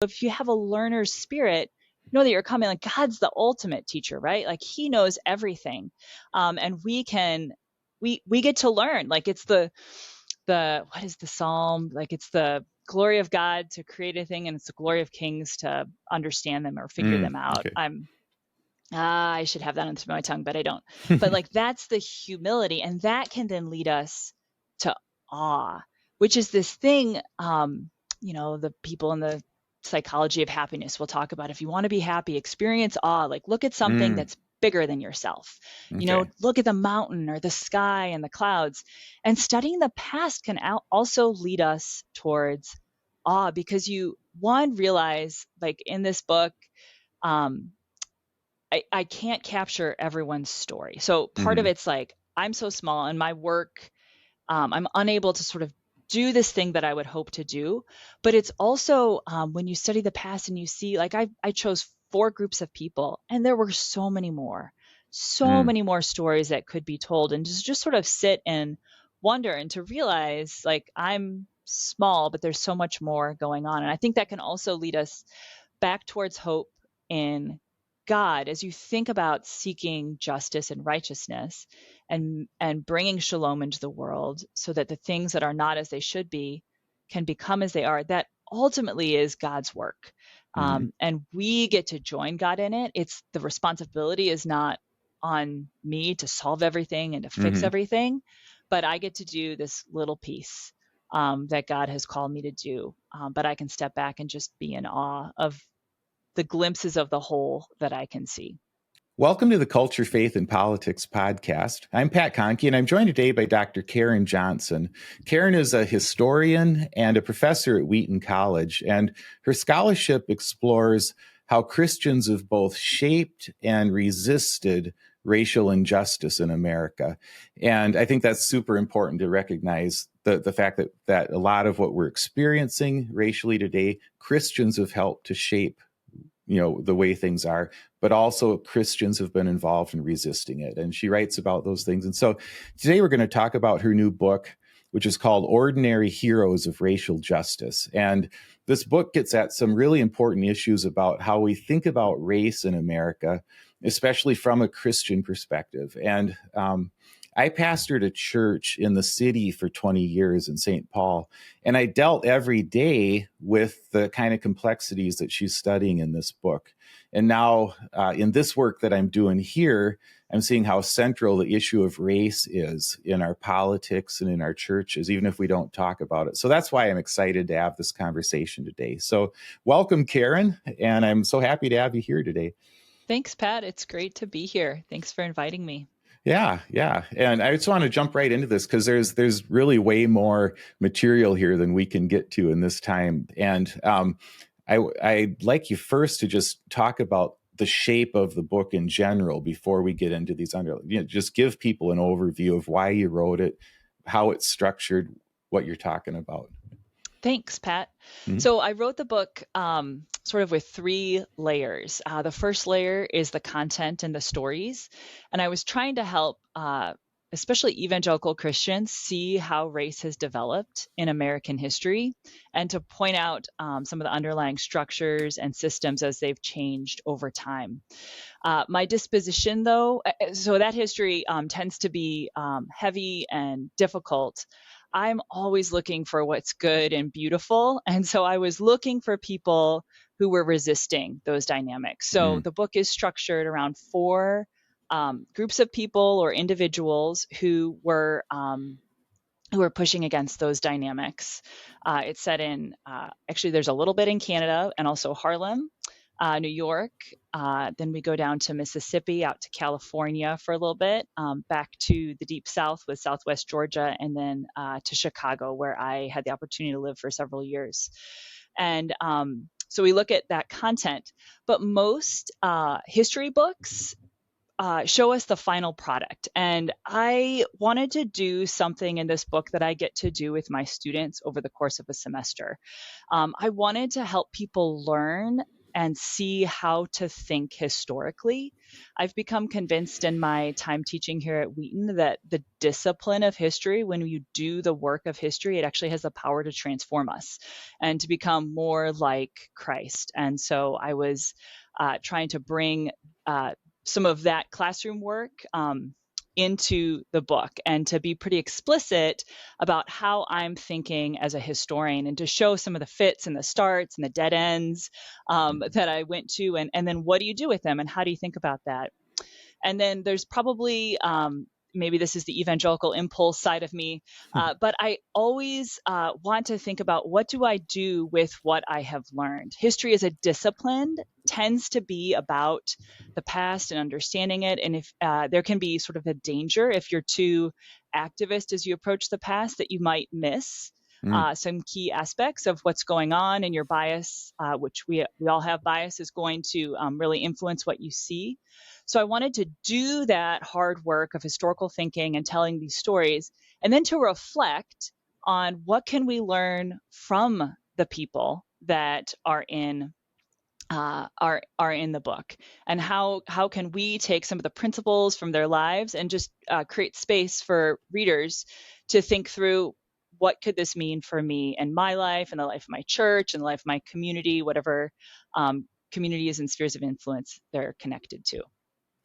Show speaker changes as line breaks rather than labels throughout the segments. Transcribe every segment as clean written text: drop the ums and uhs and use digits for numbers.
if you have a learner's spirit, know that you're coming, like God's the ultimate teacher, right? Like he knows everything. And we get to learn. Like it's the what is the Psalm? Like it's the glory of God to create a thing, and it's the glory of kings to understand them or figure them out.
Okay.
I should have that on the tip of my tongue, but I don't. But like that's the humility, and that can then lead us to awe, which is this thing, the people in the psychology of happiness will talk about. If you want to be happy, experience awe. Like look at something that's bigger than yourself.
Okay.
Look at the mountain or the sky and the clouds. And studying the past can also lead us towards awe, because you realize, like in this book, I can't capture everyone's story. So part of it's like, I'm so small and my work, I'm unable to sort of do this thing that I would hope to do. But it's also when you study the past and you see, like I chose 4 groups of people, and there were so many more stories that could be told, and just sort of sit and wonder and to realize, like, I'm small, but there's so much more going on. And I think that can also lead us back towards hope in God as you think about seeking justice and righteousness and bringing shalom into the world, so that the things that are not as they should be can become as they are. That ultimately is God's work. And we get to join God in it. It's the responsibility is not on me to solve everything and to fix everything, but I get to do this little piece that God has called me to do. But I can step back and just be in awe of the glimpses of the whole that I can see.
Welcome to the Culture, Faith, and Politics podcast. I'm Pat Conkey, and I'm joined today by Dr. Karen Johnson. Karen is a historian and a professor at Wheaton College, and her scholarship explores how Christians have both shaped and resisted racial injustice in America. And I think that's super important to recognize the fact that a lot of what we're experiencing racially today, Christians have helped to shape the way things are, but also Christians have been involved in resisting it. And she writes about those things. And so today we're going to talk about her new book, which is called Ordinary Heroes of Racial Justice. And this book gets at some really important issues about how we think about race in America, especially from a Christian perspective. And I pastored a church in the city for 20 years in St. Paul, and I dealt every day with the kind of complexities that she's studying in this book. And now in this work that I'm doing here, I'm seeing how central the issue of race is in our politics and in our churches, even if we don't talk about it. So that's why I'm excited to have this conversation today. So welcome, Karen, and I'm so happy to have you here today.
Thanks, Pat. It's great to be here. Thanks for inviting me.
Yeah. And I just want to jump right into this because there's really way more material here than we can get to in this time. And I'd like you first to just talk about the shape of the book in general before we get into these just give people an overview of why you wrote it, how it's structured, what you're talking about.
Thanks, Pat. So I wrote the book sort of with 3 layers. The first layer is the content and the stories. And I was trying to help especially evangelical Christians see how race has developed in American history, and to point out some of the underlying structures and systems as they've changed over time. My disposition, though, so that history tends to be heavy and difficult. I'm always looking for what's good and beautiful. And so I was looking for people who were resisting those dynamics. So the book is structured around 4 groups of people or individuals who were pushing against those dynamics. It's set in, actually, there's a little bit in Canada and also Harlem, New York. Then we go down to Mississippi, out to California for a little bit, back to the deep South with Southwest Georgia, and then to Chicago, where I had the opportunity to live for several years. And so we look at that content, but most history books show us the final product. And I wanted to do something in this book that I get to do with my students over the course of a semester. I wanted to help people learn and see how to think historically. I've become convinced in my time teaching here at Wheaton that the discipline of history, when you do the work of history, it actually has the power to transform us and to become more like Christ. And so I was trying to bring some of that classroom work into the book, and to be pretty explicit about how I'm thinking as a historian, and to show some of the fits and the starts and the dead ends that I went to, and then what do you do with them, and how do you think about that? And then there's probably maybe this is the evangelical impulse side of me, but I always want to think about, what do I do with what I have learned? History as a discipline tends to be about the past and understanding it. And if there can be sort of a danger if you're too activist as you approach the past, that you might miss some key aspects of what's going on, and your bias, which we all have bias, is going to really influence what you see. So I wanted to do that hard work of historical thinking and telling these stories, and then to reflect on what can we learn from the people that are in the book, and how can we take some of the principles from their lives and just create space for readers to think through, what could this mean for me and my life and the life of my church and the life of my community, whatever communities and spheres of influence they're connected to.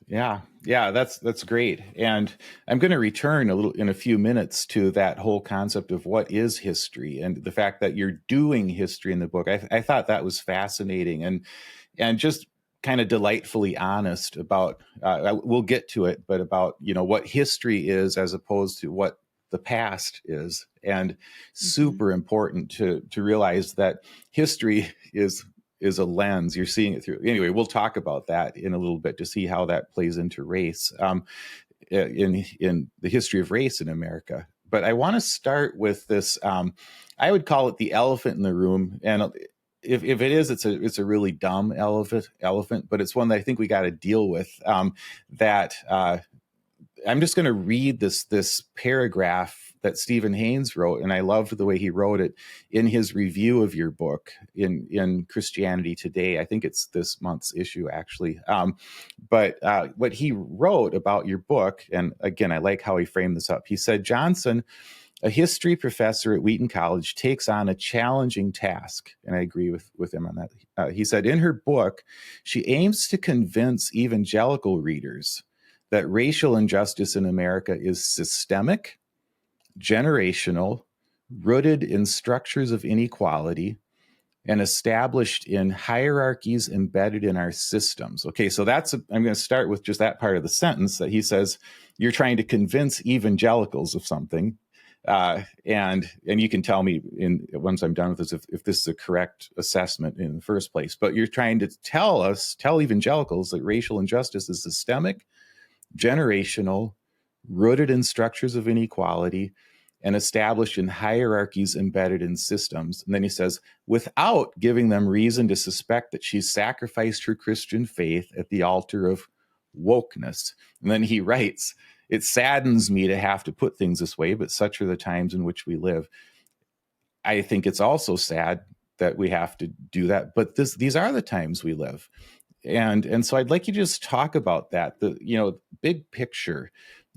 Yeah, that's great. And I'm going to return a little in a few minutes to that whole concept of what is history, and the fact that you're doing history in the book. I thought that was fascinating, and just kind of delightfully honest about. We'll get to it, but about what history is as opposed to what the past is, and super important to realize that history is a lens. You're seeing it through. Anyway, we'll talk about that in a little bit to see how that plays into race in the history of race in America. But I want to start with this. I would call it the elephant in the room, and if it is, it's a really dumb elephant, but it's one that I think we got to deal with. That I'm just going to read this paragraph that Stephen Haynes wrote, and I loved the way he wrote it in his review of your book in Christianity Today. I think it's this month's issue, actually. But what he wrote about your book, and again, I like how he framed this up. He said, Johnson, a history professor at Wheaton College, takes on a challenging task. And I agree with him on that. He said, in her book, she aims to convince evangelical readers that racial injustice in America is systemic, generational, rooted in structures of inequality, and established in hierarchies embedded in our systems. Okay, so I'm going to start with just that part of the sentence that he says, you're trying to convince evangelicals of something. And you can tell me once I'm done with this if this is a correct assessment in the first place. But you're trying to tell evangelicals that racial injustice is systemic, generational, rooted in structures of inequality, and established in hierarchies embedded in systems. And then he says, without giving them reason to suspect that she's sacrificed her Christian faith at the altar of wokeness. And then he writes, it saddens me to have to put things this way, but such are the times in which we live. I think it's also sad that we have to do that, but these are the times we live. And so I'd like you to just talk about that, the big picture.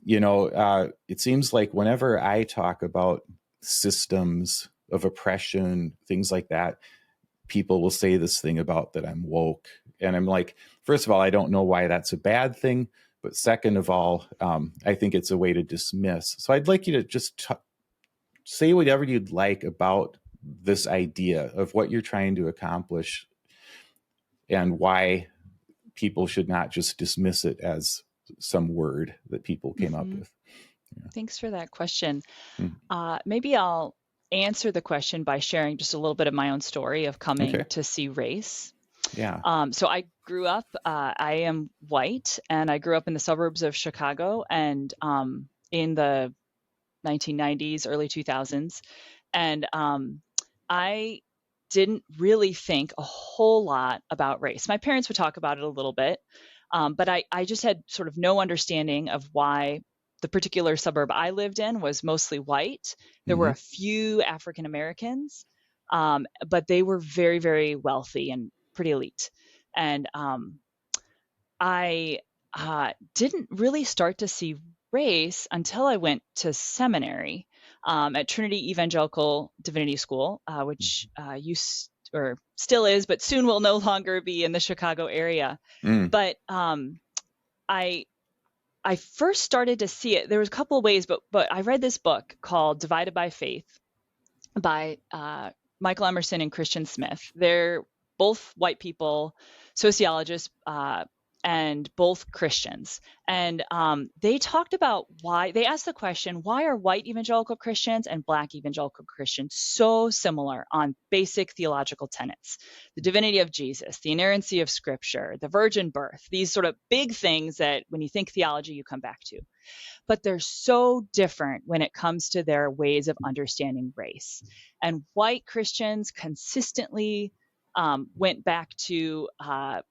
It seems like whenever I talk about systems of oppression, things like that, people will say this thing about that I'm woke. And I'm like, first of all, I don't know why that's a bad thing. But second of all, I think it's a way to dismiss. So I'd like you to just say whatever you'd like about this idea of what you're trying to accomplish and why people should not just dismiss it as some word that people came up with.
Yeah. Thanks for that question. Maybe I'll answer the question by sharing just a little bit of my own story of coming to see race.
Yeah.
So I grew up, I am white, and I grew up in the suburbs of Chicago, and in the 1990s, early 2000s. And I didn't really think a whole lot about race. My parents would talk about it a little bit, but I just had sort of no understanding of why the particular suburb I lived in was mostly white. There were a few African Americans, but they were very, very wealthy and pretty elite. And I didn't really start to see race until I went to seminary at Trinity Evangelical Divinity School, which used or still is, but soon will no longer be in the Chicago area. But I first started to see it. There was a couple of ways, but I read this book called Divided by Faith by Michael Emerson and Christian Smith. They're both white people, sociologists, and both Christians. And they talked about why, they asked the question, why are white evangelical Christians and black evangelical Christians so similar on basic theological tenets? The divinity of Jesus, the inerrancy of Scripture, the virgin birth, these sort of big things that when you think theology, you come back to. But they're so different when it comes to their ways of understanding race. And white Christians consistently went back to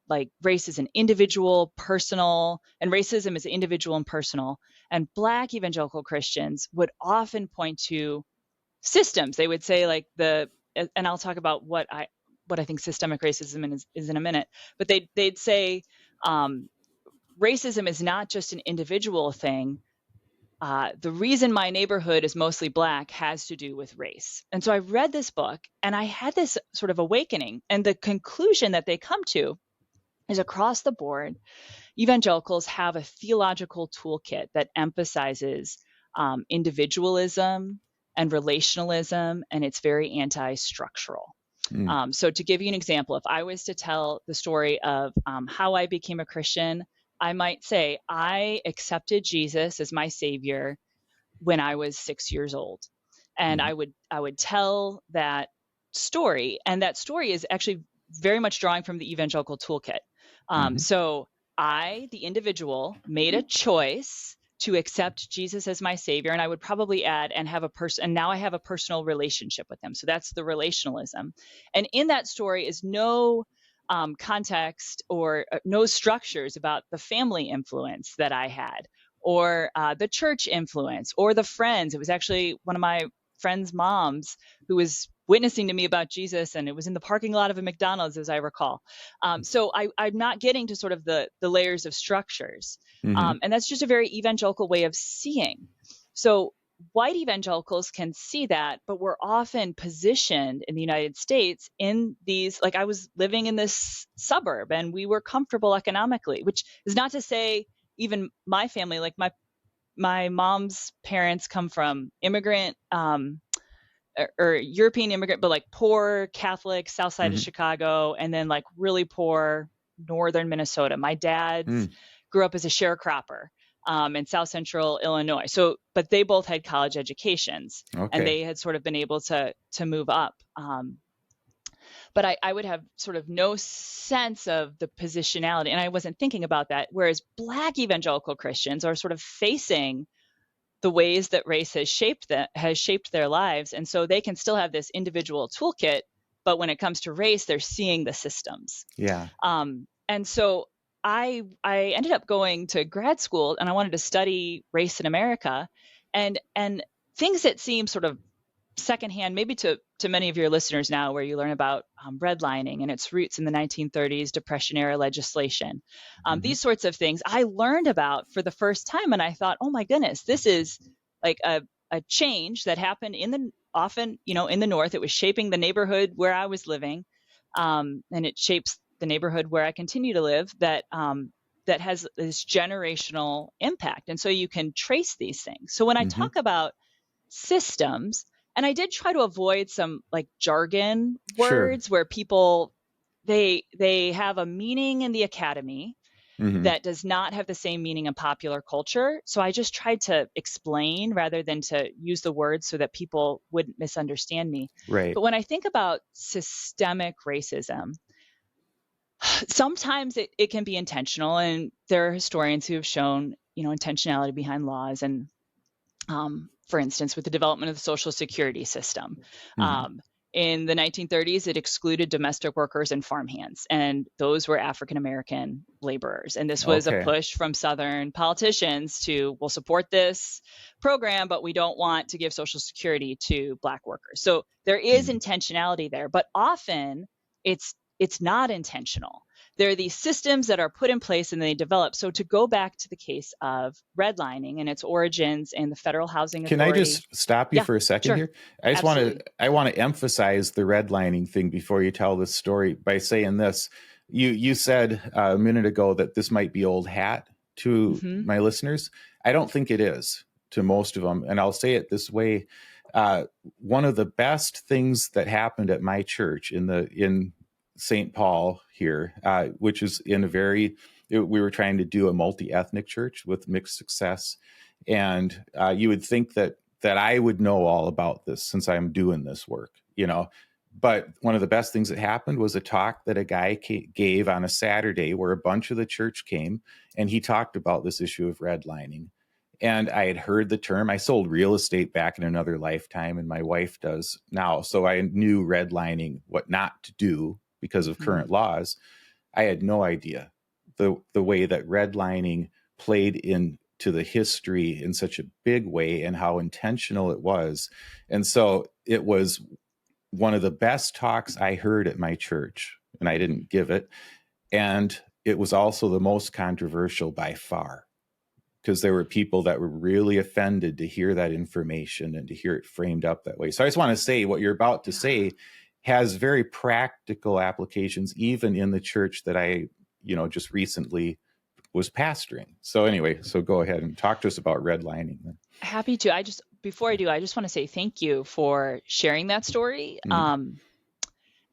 like race is an individual, personal, and racism is individual and personal. And black evangelical Christians would often point to systems. They would say like and I'll talk about what I think systemic racism is in a minute, but they'd say racism is not just an individual thing. The reason my neighborhood is mostly black has to do with race. And so I read this book and I had this sort of awakening. And the conclusion that they come to is across the board, evangelicals have a theological toolkit that emphasizes individualism and relationalism, and it's very anti-structural. So to give you an example, if I was to tell the story of how I became a Christian, I might say I accepted Jesus as my savior when I was 6 years old. And I would tell that story. And that story is actually very much drawing from the evangelical toolkit. So I, the individual, made a choice to accept Jesus as my savior. And I would probably add and now I have a personal relationship with him. So that's the relationalism. And in that story is no context or no structures about the family influence that I had or the church influence or the friends. It was actually one of my friend's moms who was witnessing to me about Jesus, and it was in the parking lot of a McDonald's, as I recall. So I'm not getting to sort of the layers of structures. And that's just a very evangelical way of seeing. So white evangelicals can see that, but we're often positioned in the United States in these, like I was living in this suburb and we were comfortable economically, which is not to say even my family, like my mom's parents come from immigrant or European immigrant, but like poor Catholic, south side of Chicago, and then like really poor northern Minnesota. My dad grew up as a sharecropper in South Central Illinois. So, but they both had college educations, and they had sort of been able to move up. But I would have sort of no sense of the positionality, and I wasn't thinking about that. Whereas Black evangelical Christians are sort of facing the ways that race has shaped their lives, and so they can still have this individual toolkit, but when it comes to race, they're seeing the systems.
Yeah.
And so I ended up going to grad school, and I wanted to study race in America, and things that seem sort of secondhand, maybe to many of your listeners now, where you learn about redlining and its roots in the 1930s Depression era legislation. These sorts of things I learned about for the first time, and I thought, oh my goodness, this is like a change that happened often in the North. It was shaping the neighborhood where I was living, and it shapes the neighborhood where I continue to live. That has this generational impact, and so you can trace these things. So when I talk about systems, and I did try to avoid some like jargon words where people they have a meaning in the academy that does not have the same meaning in popular culture. So I just tried to explain rather than to use the words so that people wouldn't misunderstand me.
Right.
But when I think about systemic racism, sometimes it can be intentional, and there are historians who have shown intentionality behind laws, and for instance, with the development of the Social Security system. In the 1930s, it excluded domestic workers and farmhands, and those were African-American laborers. And this was a push from Southern politicians to, we'll support this program, but we don't want to give Social Security to Black workers. So there is intentionality there, but often it's not intentional. there are these systems that are put in place and they develop. So to go back to the case of redlining and its origins in the Federal Housing
Can I
Authority.
just stop you for a second
sure.
here? I want to emphasize the redlining thing before you tell this story by saying this. You said a minute ago that this might be old hat to my listeners. I don't think it is to most of them. And I'll say it this way. One of the best things that happened at my church in St. Paul here, which is we were trying to do a multi-ethnic church with mixed success. And you would think that I would know all about this since I'm doing this work, But one of the best things that happened was a talk that a guy gave on a Saturday where a bunch of the church came, and he talked about this issue of redlining. And I had heard the term. I sold real estate back in another lifetime, and my wife does now. So I knew redlining, what not to do because of current laws. I had no idea the way that redlining played into the history in such a big way and how intentional it was. And so it was one of the best talks I heard at my church, and I didn't give it. And it was also the most controversial by far, because there were people that were really offended to hear that information and to hear it framed up that way. So I just want to say what you're about to say has very practical applications, even in the church that I, just recently was pastoring. So anyway, so go ahead and talk to us about redlining then.
Happy to. Before I do, I just want to say thank you for sharing that story. And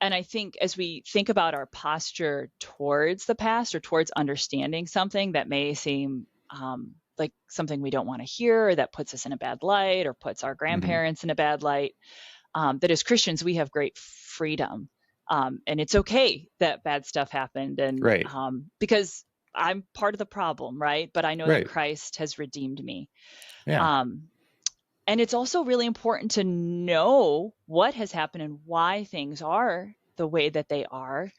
I think as we think about our posture towards the past or towards understanding something that may seem like something we don't want to hear, or that puts us in a bad light or puts our grandparents in a bad light, that as Christians, we have great freedom. And it's okay that bad stuff happened. And
right.
Because I'm part of the problem, right? But I know
right.
that Christ has redeemed me.
Yeah.
And it's also really important to know what has happened and why things are the way that they are,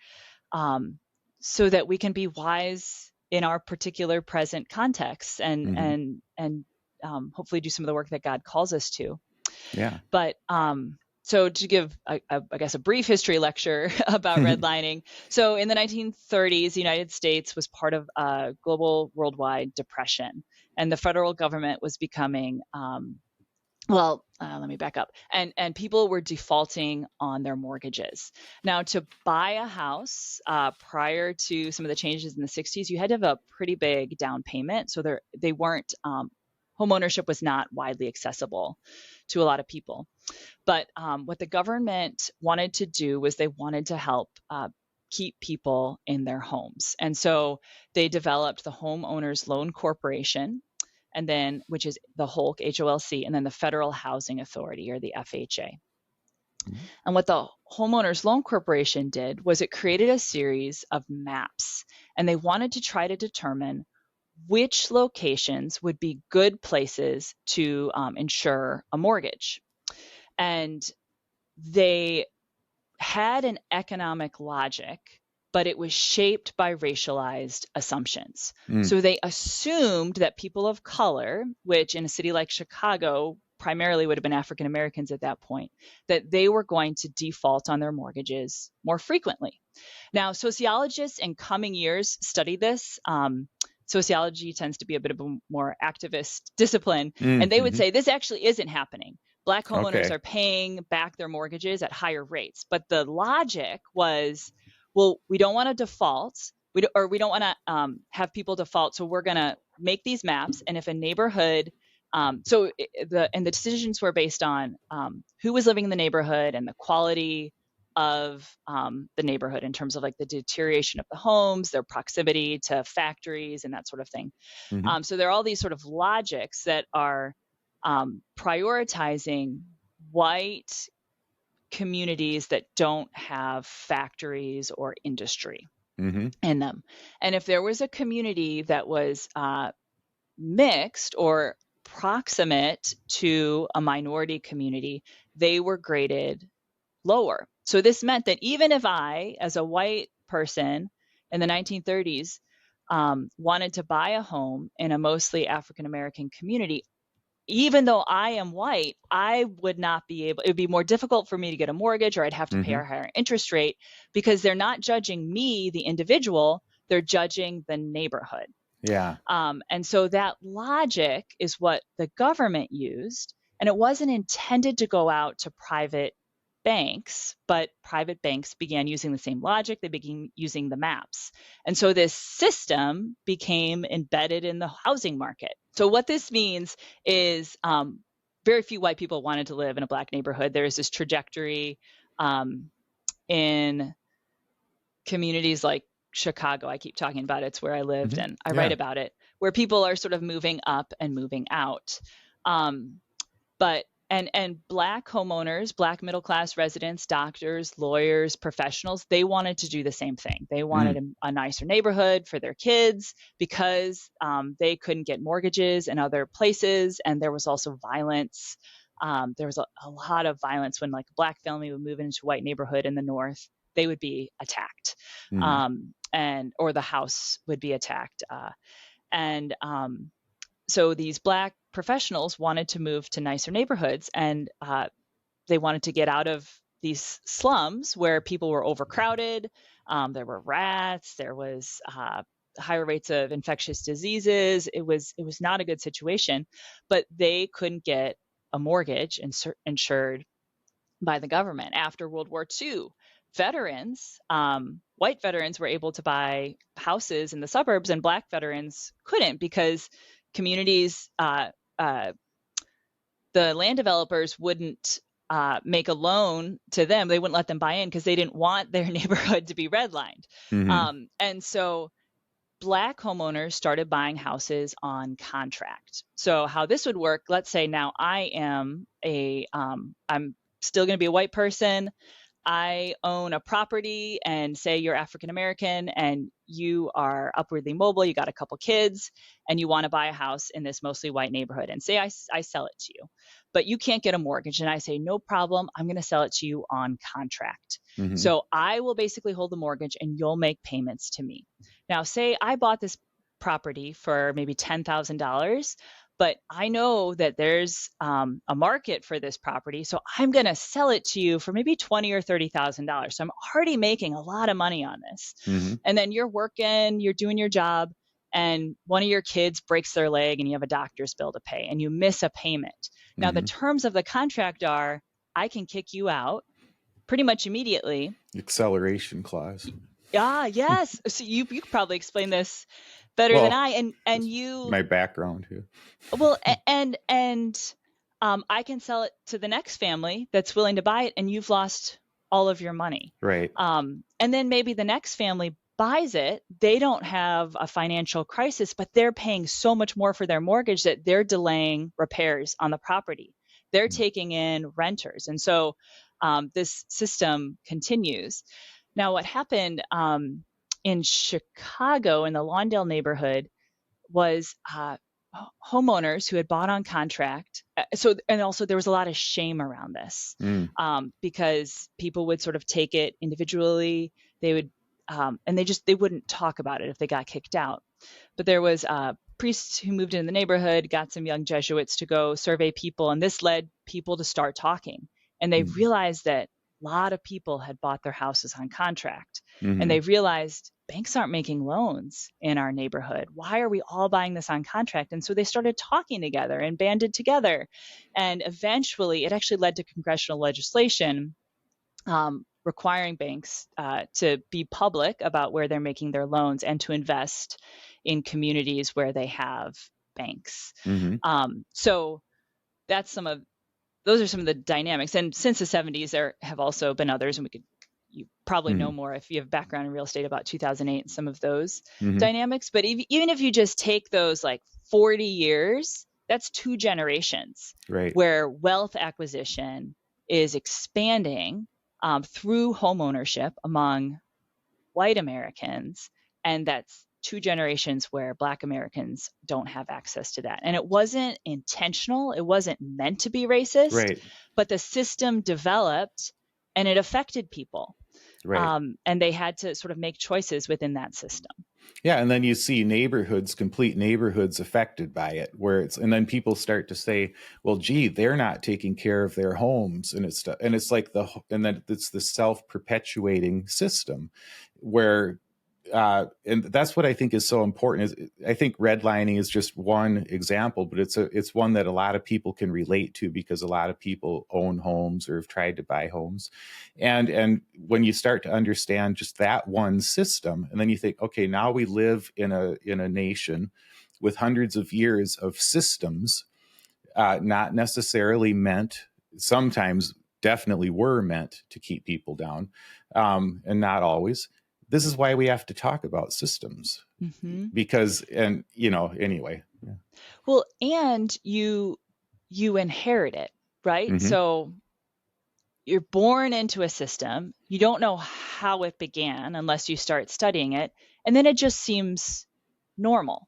so that we can be wise in our particular present context and hopefully do some of the work that God calls us to.
Yeah.
But so to give, I guess, a brief history lecture about redlining. So in the 1930s, the United States was part of a global worldwide depression, and the federal government was becoming let me back up. And people were defaulting on their mortgages. Now, to buy a house prior to some of the changes in the 60s, you had to have a pretty big down payment. So they weren't, home ownership was not widely accessible to a lot of people. But what the government wanted to do was they wanted to help keep people in their homes. And so they developed the Homeowners Loan Corporation, and then, which is the HOLC, HOLC, and then the Federal Housing Authority, or the FHA. And what the Homeowners Loan Corporation did was it created a series of maps, and they wanted to try to determine which locations would be good places to insure a mortgage. And they had an economic logic, but it was shaped by racialized assumptions. So they assumed that people of color, which in a city like Chicago primarily would have been African Americans at that point, that they were going to default on their mortgages more frequently. Now, sociologists in coming years study this. Sociology tends to be a bit of a more activist discipline, and they would say this actually isn't happening. Black homeowners are paying back their mortgages at higher rates. But the logic was, well, we don't want to default. We don't want to have people default. So we're going to make these maps. And if a neighborhood, the decisions were based on who was living in the neighborhood and the quality of the neighborhood in terms of like the deterioration of the homes, their proximity to factories and that sort of thing. So there are all these sort of logics that are prioritizing white communities that don't have factories or industry in them. And if there was a community that was mixed or proximate to a minority community, they were graded lower. So this meant that even if I, as a white person in the 1930s, wanted to buy a home in a mostly African American community, even though I am white, I would not be able, it would be more difficult for me to get a mortgage, or I'd have to pay a higher interest rate, because they're not judging me, the individual, they're judging the neighborhood.
Yeah.
And so that logic is what the government used, and it wasn't intended to go out to private banks, but private banks began using the same logic. They began using the maps. And so this system became embedded in the housing market. So what this means is very few white people wanted to live in a Black neighborhood. There is this trajectory in communities like Chicago. I keep talking about it. It's where I lived, and I write about it, where people are sort of moving up and moving out. But Black homeowners, Black middle class residents, doctors, lawyers, professionals, they wanted to do the same thing. They wanted a nicer neighborhood for their kids, because they couldn't get mortgages in other places, and there was also violence. There was a lot of violence when, like, a Black family would move into a white neighborhood in the North. They would be attacked, or the house would be attacked. So these Black professionals wanted to move to nicer neighborhoods, and they wanted to get out of these slums where people were overcrowded. There were rats. There was higher rates of infectious diseases. It was not a good situation, but they couldn't get a mortgage insured by the government. After World War II, veterans, white veterans, were able to buy houses in the suburbs, and Black veterans couldn't, because communities, the land developers wouldn't make a loan to them. They wouldn't let them buy in, because they didn't want their neighborhood to be redlined. And so Black homeowners started buying houses on contract. So how this would work, let's say now I'm still going to be a white person. I own a property, and say you're African American and you are upwardly mobile, you got a couple kids, and you want to buy a house in this mostly white neighborhood, and say I sell it to you, but you can't get a mortgage. And I say, no problem, I'm going to sell it to you on contract. So I will basically hold the mortgage, and you'll make payments to me. Now, say I bought this property for maybe $10,000, but I know that there's a market for this property, so I'm going to sell it to you for maybe $20,000 or $30,000. So I'm already making a lot of money on this. And then you're working, you're doing your job, and one of your kids breaks their leg, and you have a doctor's bill to pay, and you miss a payment. Now, the terms of the contract are, I can kick you out pretty much immediately.
Acceleration clause.
Yes. So you could probably explain this better than I. And you,
my background here.
Well, and I can sell it to the next family that's willing to buy it, and you've lost all of your money.
Right.
And then maybe the next family buys it. They don't have a financial crisis, but they're paying so much more for their mortgage that they're delaying repairs on the property. They're taking in renters. And so this system continues. Now, what happened in Chicago, in the Lawndale neighborhood, was homeowners who had bought on contract. And also there was a lot of shame around this because people would sort of take it individually. They would, and they wouldn't talk about it if they got kicked out. But there was priests who moved into the neighborhood, got some young Jesuits to go survey people, and this led people to start talking. And they realized that a lot of people had bought their houses on contract, and they realized banks aren't making loans in our neighborhood. Why are we all buying this on contract? And so they started talking together and banded together. And eventually it actually led to congressional legislation requiring banks to be public about where they're making their loans and to invest in communities where they have banks. So that's those are some of the dynamics. And since the 70s, there have also been others, and you probably know more if you have background in real estate about 2008 and some of those dynamics. But even if you just take those like 40 years, that's 2 generations where wealth acquisition is expanding through home ownership among white Americans. And that's 2 generations where Black Americans don't have access to that. And it wasn't intentional. It wasn't meant to be racist, but the system developed and it affected people. And they had to sort of make choices within that system.
Yeah, and then you see complete neighborhoods affected by it, and then people start to say, "Well, gee, they're not taking care of their homes," and it's like and then it's the self-perpetuating system, where and that's what I think is so important. Is I think redlining is just one example, but it's one that a lot of people can relate to because a lot of people own homes or have tried to buy homes, and when you start to understand just that one system, and then you think, okay, now we live in a nation with hundreds of years of systems, not necessarily meant, sometimes definitely were meant to keep people down, and not always. This is why we have to talk about systems, because, and anyway. Yeah.
Well, and you inherit it, right? So you're born into a system. You don't know how it began unless you start studying it, and then it just seems normal.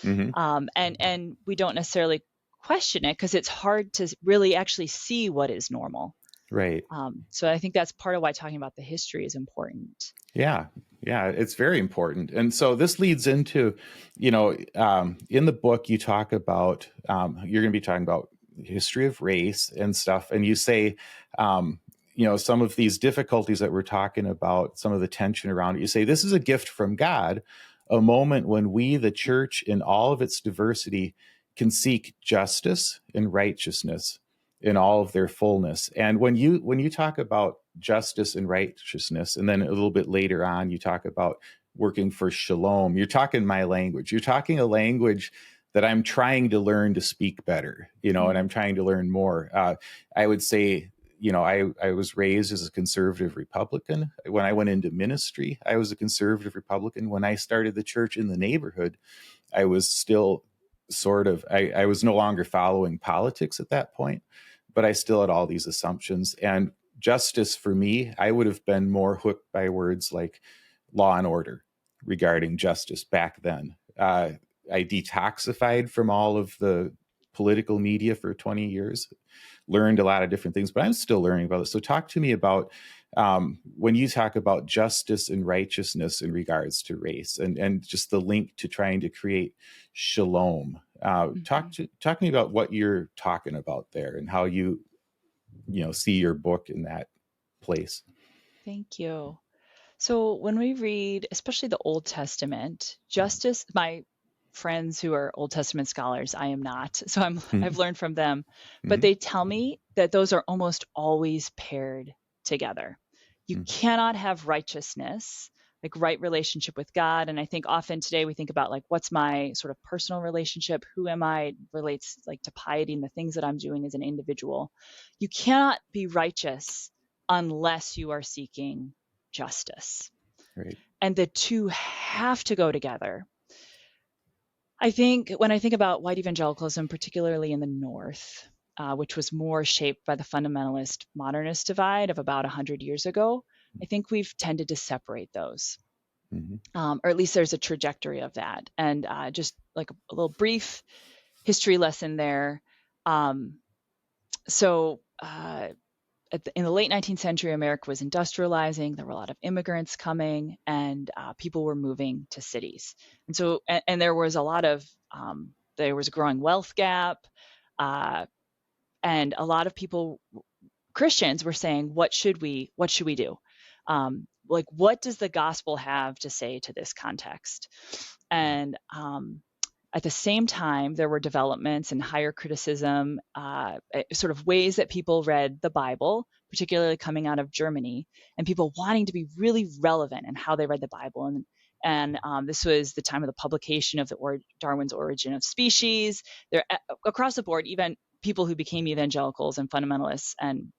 And we don't necessarily question it because it's hard to really actually see what is normal.
Right.
So I think that's part of why talking about the history is important.
Yeah, it's very important. And so this leads into, in the book you talk about, you're going to be talking about history of race and stuff, and you say, some of these difficulties that we're talking about, some of the tension around it, you say this is a gift from God, a moment when we, the church in all of its diversity, can seek justice and righteousness in all of their fullness. And when you talk about justice and righteousness, and then a little bit later on you talk about working for shalom, you're talking my language. You're talking a language that I'm trying to learn to speak better, and I'm trying to learn more. I would say, I was raised as a conservative Republican. When I went into ministry, I was a conservative Republican. When I started the church in the neighborhood, I was still I was no longer following politics at that point, but I still had all these assumptions. And justice for me, I would have been more hooked by words like law and order regarding justice back then. I detoxified from all of the political media for 20 years, learned a lot of different things, but I'm still learning about it. So talk to me about when you talk about justice and righteousness in regards to race, and just the link to trying to create shalom. Talk to me about what you're talking about there and how you see your book in that place.
Thank you. So when we read, especially the Old Testament, justice, my friends who are Old Testament scholars, I am not. So I've learned from them, but they tell me that those are almost always paired together. You cannot have righteousness, like right relationship with God. And I think often today we think about like, what's my sort of personal relationship? Who am I? Relates like to piety and the things that I'm doing as an individual. You cannot be righteous unless you are seeking justice.
Right.
And the two have to go together. I think when I think about white evangelicalism, particularly in the North, which was more shaped by the fundamentalist modernist divide of about 100 years ago, I think we've tended to separate those. Or at least there's a trajectory of that. And just like a little brief history lesson there. In the late 19th century, America was industrializing. There were a lot of immigrants coming, and people were moving to cities. And so, and there was a lot of, there was a growing wealth gap, and a lot of people, Christians, were saying, "What should we do? Like, what does the gospel have to say to this context?" And at the same time, there were developments and higher criticism, sort of ways that people read the Bible, particularly coming out of Germany, and people wanting to be really relevant in how they read the Bible. And this was the time of the publication of Darwin's Origin of Species. There, across the board, even people who became evangelicals and fundamentalists and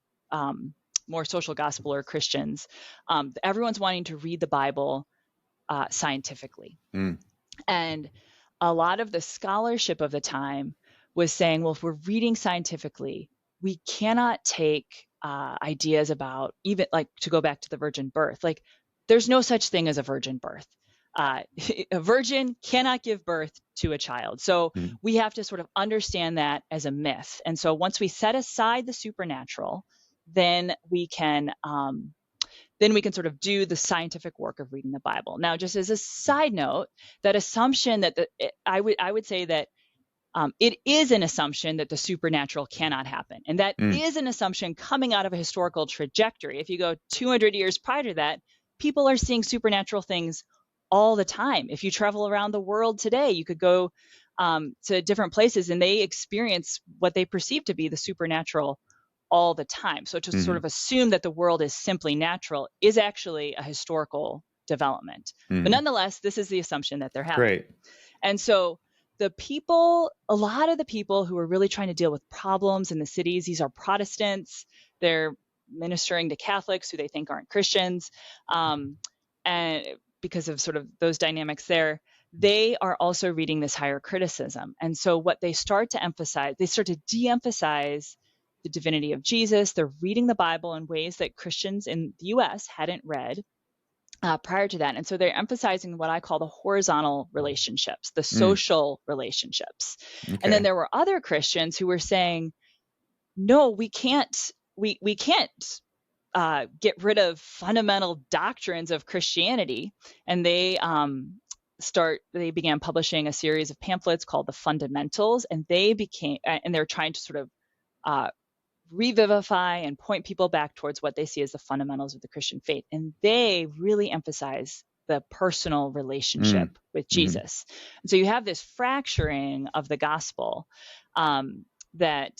more social gospel or Christians, everyone's wanting to read the Bible scientifically. And a lot of the scholarship of the time was saying, well, if we're reading scientifically, we cannot take ideas about, even like, to go back to the virgin birth, like there's no such thing as a virgin birth. A virgin cannot give birth to a child. So we have to sort of understand that as a myth. And so once we set aside the supernatural, then we can then we can sort of do the scientific work of reading the Bible. Now, just as a side note, that assumption that I would say that it is an assumption that the supernatural cannot happen. And that is an assumption coming out of a historical trajectory. If you go 200 years prior to that, people are seeing supernatural things all the time. If you travel around the world today, you could go to different places and they experience what they perceive to be the supernatural all the time. So to sort of assume that the world is simply natural is actually a historical development. But nonetheless, this is the assumption that they're having.
Great.
And so a lot of the people who are really trying to deal with problems in the cities, these are Protestants. They're ministering to Catholics who they think aren't Christians. And because of sort of those dynamics there, they are also reading this higher criticism. And so what they start to emphasize, they start to de-emphasize the divinity of Jesus. They're reading the Bible in ways that Christians in the US hadn't read prior to that. And so they're emphasizing what I call the horizontal relationships, the social relationships. Okay. And then there were other Christians who were saying, no, we can't get rid of fundamental doctrines of Christianity. And they began publishing a series of pamphlets called the Fundamentals, and they're trying to sort of revivify and point people back towards what they see as the fundamentals of the Christian faith. And they really emphasize the personal relationship with Jesus. And so you have this fracturing of the gospel that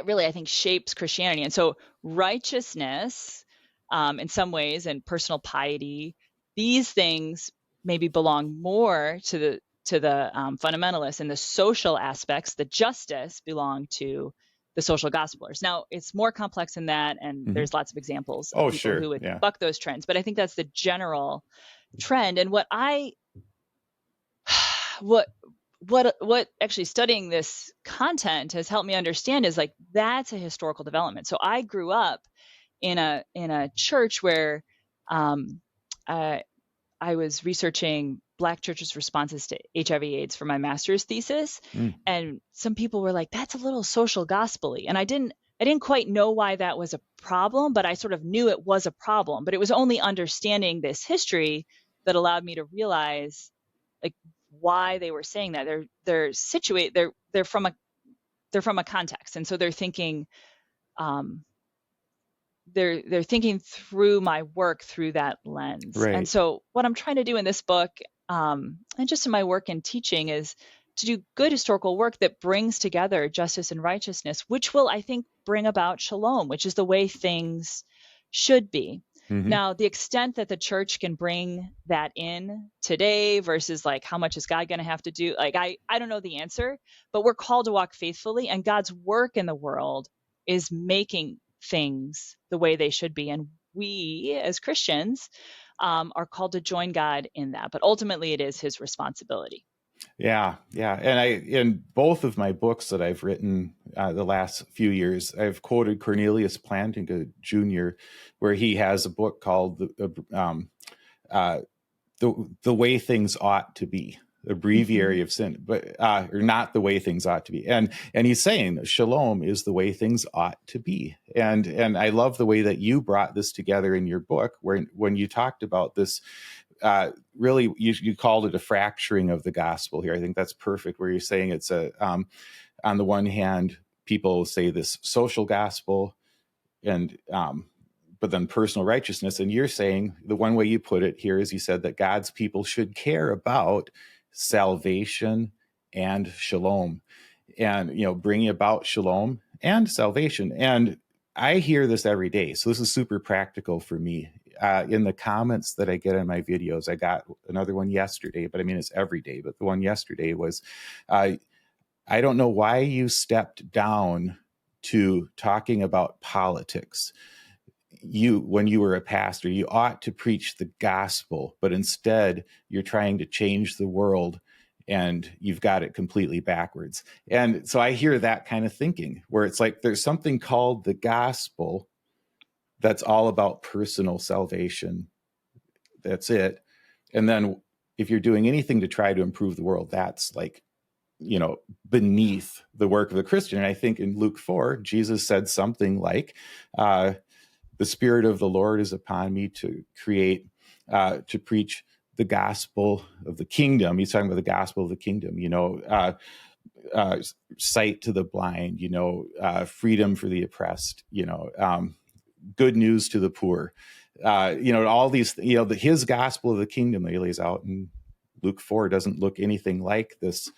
really, I think, shapes Christianity. And so righteousness, in some ways, and personal piety, these things maybe belong more to the fundamentalists, and the social aspects, the justice, belong to the social gospelers. Now, it's more complex than that, and there's lots of examples of people who would buck those trends. But I think that's the general trend. And what actually studying this content has helped me understand is like that's a historical development. So I grew up in a church where I was researching Black churches' responses to HIV/AIDS for my master's thesis, and some people were like, "That's a little social gospel-y," and I didn't quite know why that was a problem, but I sort of knew it was a problem. But it was only understanding this history that allowed me to realize like why they were saying that. They're from a context, and so they're thinking. They're thinking through my work through that lens. Right. And so what I'm trying to do in this book, and just in my work in teaching, is to do good historical work that brings together justice and righteousness, which will, I think, bring about shalom, which is the way things should be. Now, the extent that the church can bring that in today versus like how much is God going to have to do, like I don't know the answer, but we're called to walk faithfully, and God's work in the world is making things the way they should be. And we as Christians are called to join God in that. But ultimately, it is his responsibility.
Yeah. And in both of my books that I've written the last few years, I've quoted Cornelius Plantinga Jr., where he has a book called The Way Things Ought to Be, a breviary of sin, but or not the way things ought to be. And he's saying shalom is the way things ought to be. And I love the way that you brought this together in your book, where when you talked about this, really you called it a fracturing of the gospel here. I think that's perfect, where you're saying it's on the one hand, people say this social gospel and but then personal righteousness. And you're saying the one way you put it here is you said that God's people should care about salvation and shalom, and, bringing about shalom and salvation. And I hear this every day. So this is super practical for me. In the comments that I get on my videos, I got another one yesterday, but I mean, it's every day. But the one yesterday was, I don't know why you stepped down to talking about politics. When you were a pastor, you ought to preach the gospel, but instead you're trying to change the world and you've got it completely backwards. And so I hear that kind of thinking, where it's like there's something called the gospel that's all about personal salvation. That's it. And then if you're doing anything to try to improve the world, that's like, beneath the work of the Christian. And I think in Luke 4, Jesus said something like, the Spirit of the Lord is upon me to to preach the gospel of the kingdom. He's talking about the gospel of the kingdom, sight to the blind, freedom for the oppressed, good news to the poor, all these, his gospel of the kingdom that he lays out in Luke 4 doesn't look anything like this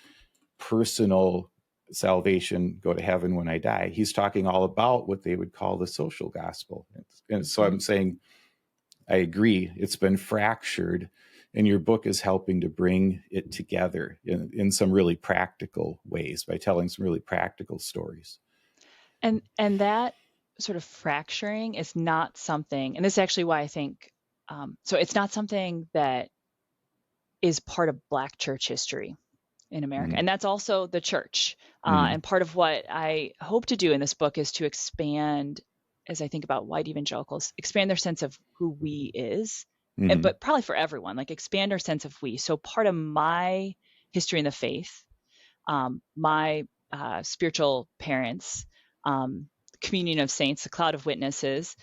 personal salvation, go to heaven when I die. He's talking all about what they would call the social gospel. And so I'm saying, I agree, it's been fractured, and your book is helping to bring it together in some really practical ways by telling some really practical stories.
And that sort of fracturing is not something, and this is actually why I think, so it's not something that is part of Black church history in America. And that's also the church. And part of what I hope to do in this book is to expand, as I think about white evangelicals, expand their sense of who we is, but probably for everyone, like expand our sense of we. So part of my history in the faith, my spiritual parents, communion of saints, the cloud of witnesses,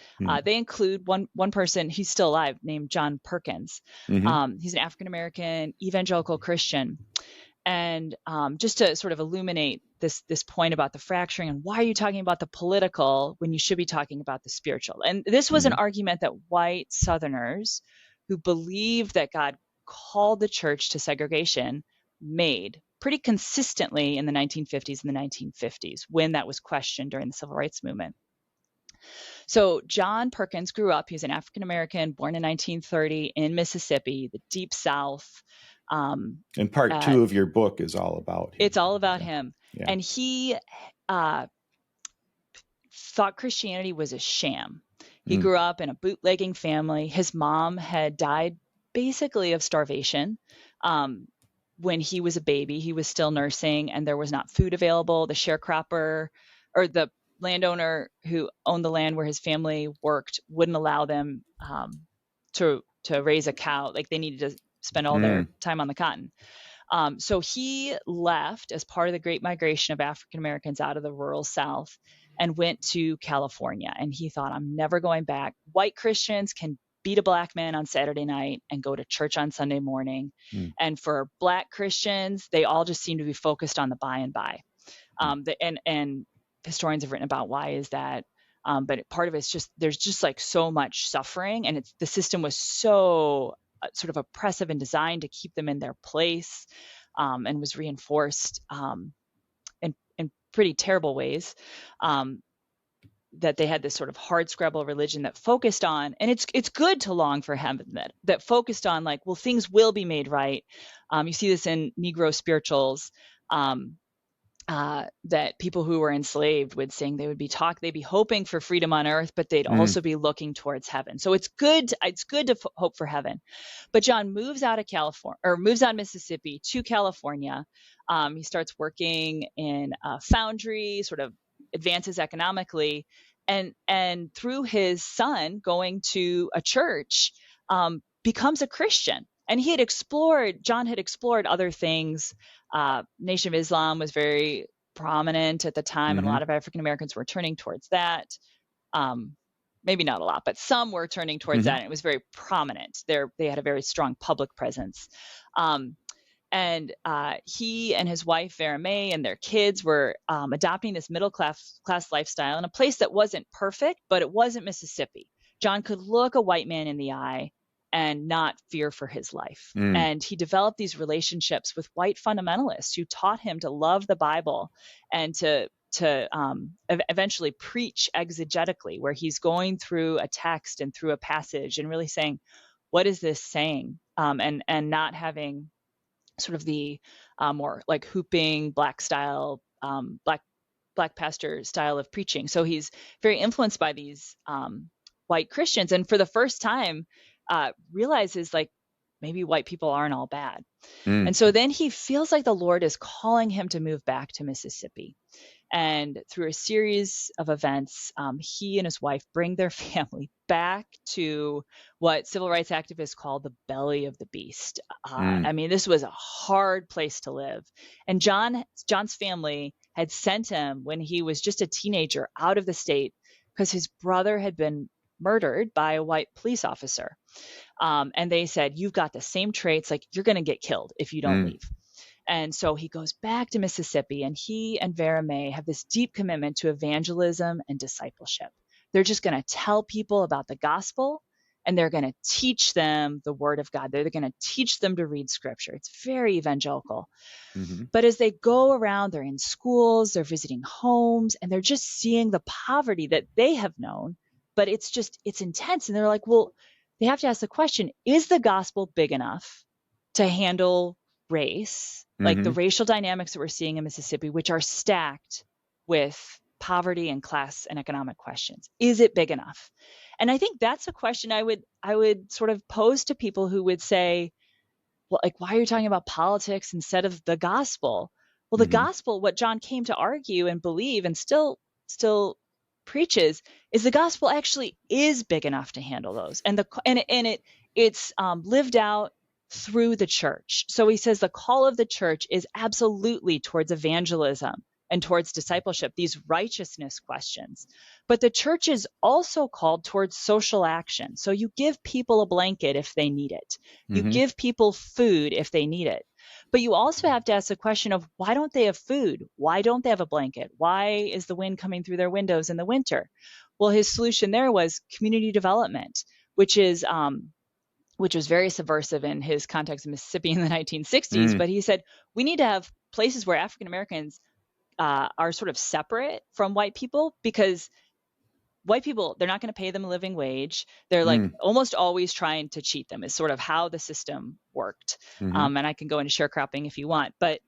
they include one person, he's still alive, named John Perkins. He's an African-American evangelical Christian. And just to sort of illuminate this point about the fracturing and why are you talking about the political when you should be talking about the spiritual? And this was an argument that white Southerners who believed that God called the church to segregation made pretty consistently in the 1950s and the 1950s when that was questioned during the Civil Rights Movement. So John Perkins grew up, he was an African-American born in 1930 in Mississippi, the Deep South.
And part 2 of your book is all about him.
It's all about him. Yeah. And he thought Christianity was a sham. He grew up in a bootlegging family. His mom had died basically of starvation. When he was a baby, he was still nursing and there was not food available. The sharecropper or the landowner who owned the land where his family worked wouldn't allow them to raise a cow. Like they needed to spend all their time on the cotton. So he left as part of the Great Migration of African Americans out of the rural South and went to California. And he thought, I'm never going back. White Christians can beat a Black man on Saturday night and go to church on Sunday morning. And for Black Christians, they all just seem to be focused on the by and by. And historians have written about why is that. But part of it's just, there's just like so much suffering, and the system was so sort of oppressive and designed to keep them in their place, and was reinforced in pretty terrible ways, that they had this sort of hardscrabble religion that focused on, and it's good to long for heaven, that focused on like, well, things will be made right. You see this in Negro spirituals, that people who were enslaved would sing. They'd be hoping for freedom on earth, but they'd also be looking towards heaven. So it's good to hope for heaven. But John moves out of Mississippi to California. He starts working in a foundry, sort of advances economically, and through his son going to a church, becomes a Christian. And John had explored other things. Nation of Islam was very prominent at the time, and a lot of African Americans were turning towards that. Maybe not a lot, but some were turning towards that, and it was very prominent. They had a very strong public presence. And he and his wife, Vera Mae, and their kids were adopting this middle class lifestyle in a place that wasn't perfect, but it wasn't Mississippi. John could look a white man in the eye and not fear for his life. And he developed these relationships with white fundamentalists who taught him to love the Bible and to eventually preach exegetically, where he's going through a text and through a passage and really saying, what is this saying? And not having sort of the more like hooping Black style, Black pastor style of preaching. So he's very influenced by these white Christians, and for the first time realizes like maybe white people aren't all bad. And so then he feels like the Lord is calling him to move back to Mississippi. And through a series of events, he and his wife bring their family back to what civil rights activists call the belly of the beast. I mean, this was a hard place to live. And John's family had sent him when he was just a teenager out of the state because his brother had been murdered by a white police officer. And they said, you've got the same traits, like you're going to get killed if you don't leave. And so he goes back to Mississippi, and he and Vera May have this deep commitment to evangelism and discipleship. They're just going to tell people about the gospel, and they're going to teach them the word of God. They're going to teach them to read scripture. It's very evangelical. But as they go around, they're in schools, they're visiting homes, and they're just seeing the poverty that they have known. But it's intense. And they're like, well, they have to ask the question, is the gospel big enough to handle race, like the racial dynamics that we're seeing in Mississippi, which are stacked with poverty and class and economic questions? Is it big enough? And I think that's a question I would sort of pose to people who would say, well, like, why are you talking about politics instead of the gospel? Well, the gospel, what John came to argue and believe and still preaches, is the gospel actually is big enough to handle those, and it's lived out through the church. So he says the call of the church is absolutely towards evangelism and towards discipleship, these righteousness questions. But the church is also called towards social action. So you give people a blanket if they need it. You give people food if they need it. But you also have to ask the question of, why don't they have food? Why don't they have a blanket? Why is the wind coming through their windows in the winter? Well, his solution there was community development, which was very subversive in his context in Mississippi in the 1960s. But he said, we need to have places where African Americans are sort of separate from white people, because white people, they're not going to pay them a living wage. They're like almost always trying to cheat them, is sort of how the system worked. And I can go into sharecropping if you want, but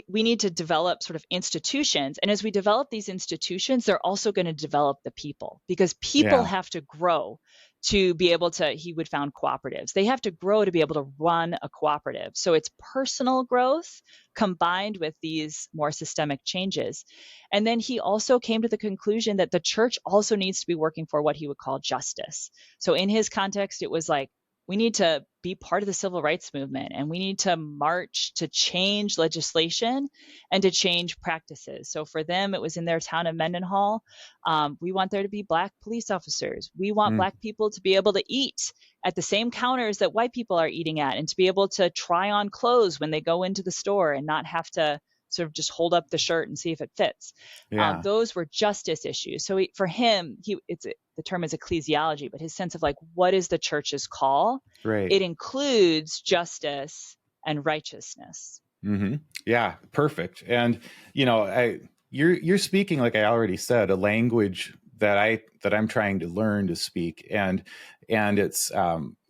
we need to develop sort of institutions. And as we develop these institutions, they're also going to develop the people, because people have to grow to be able to, he would found cooperatives. They have to grow to be able to run a cooperative. So it's personal growth combined with these more systemic changes. And then he also came to the conclusion that the church also needs to be working for what he would call justice. So in his context, it was like, we need to be part of the civil rights movement, and we need to march to change legislation and to change practices. So for them, it was in their town of Mendenhall. We want there to be Black police officers. We want Black people to be able to eat at the same counters that white people are eating at, and to be able to try on clothes when they go into the store and not have to sort of just hold up the shirt and see if it fits. Those were justice issues. So for him, the term is ecclesiology, but his sense of like, what is the church's call?
Right.
It includes justice and righteousness.
Yeah, perfect. And you're speaking, like I already said, a language that I'm trying to learn to speak, and it's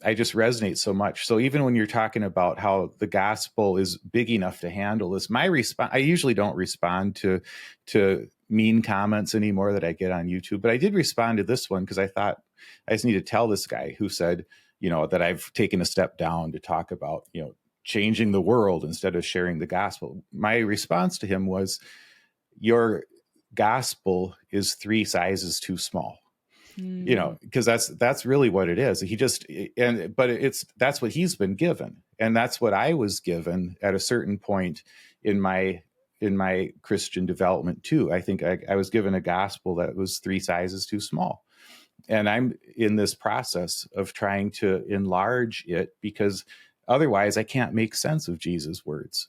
I just resonate so much. So even when you're talking about how the gospel is big enough to handle this, my response, I usually don't respond to mean comments anymore that I get on YouTube, but I did respond to this one because I thought I just need to tell this guy who said, that I've taken a step down to talk about, changing the world instead of sharing the gospel. My response to him was, your gospel is 3 sizes too small. Because that's really what it is. That's what he's been given, and that's what I was given at a certain point in my Christian development too. I think I was given a gospel that was 3 sizes too small, and I'm in this process of trying to enlarge it, because otherwise I can't make sense of Jesus' words.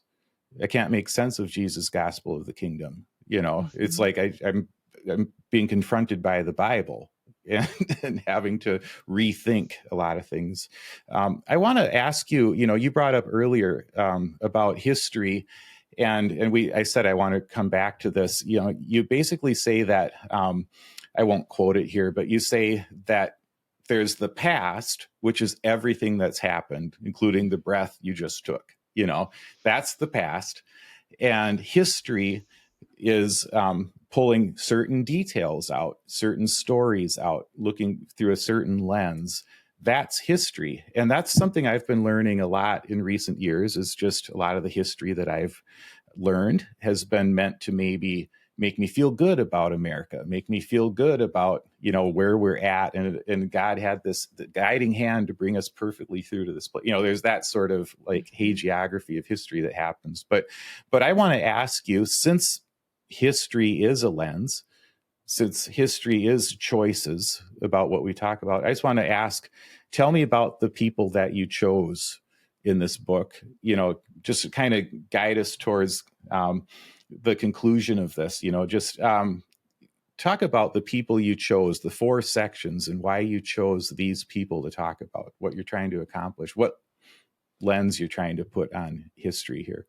I can't make sense of Jesus' gospel of the kingdom. It's like I'm being confronted by the Bible and having to rethink a lot of things. I want to ask you, you brought up earlier about history, and I said I want to come back to this. You basically say that, I won't quote it here, but you say that there's the past, which is everything that's happened, including the breath you just took. That's the past, and history is pulling certain details out, certain stories out, looking through a certain lens. That's history. And that's something I've been learning a lot in recent years, is just a lot of the history that I've learned has been meant to maybe make me feel good about America, make me feel good about, where we're at. And God had the guiding hand to bring us perfectly through to this place. There's that sort of like hagiography of history that happens. But I want to ask you, since history is a lens, since history is choices about what we talk about, I just want to ask, tell me about the people that you chose in this book, just to kind of guide us towards the conclusion of this, just talk about the people you chose, the 4 sections, and why you chose these people to talk about, what you're trying to accomplish, what lens you're trying to put on history here.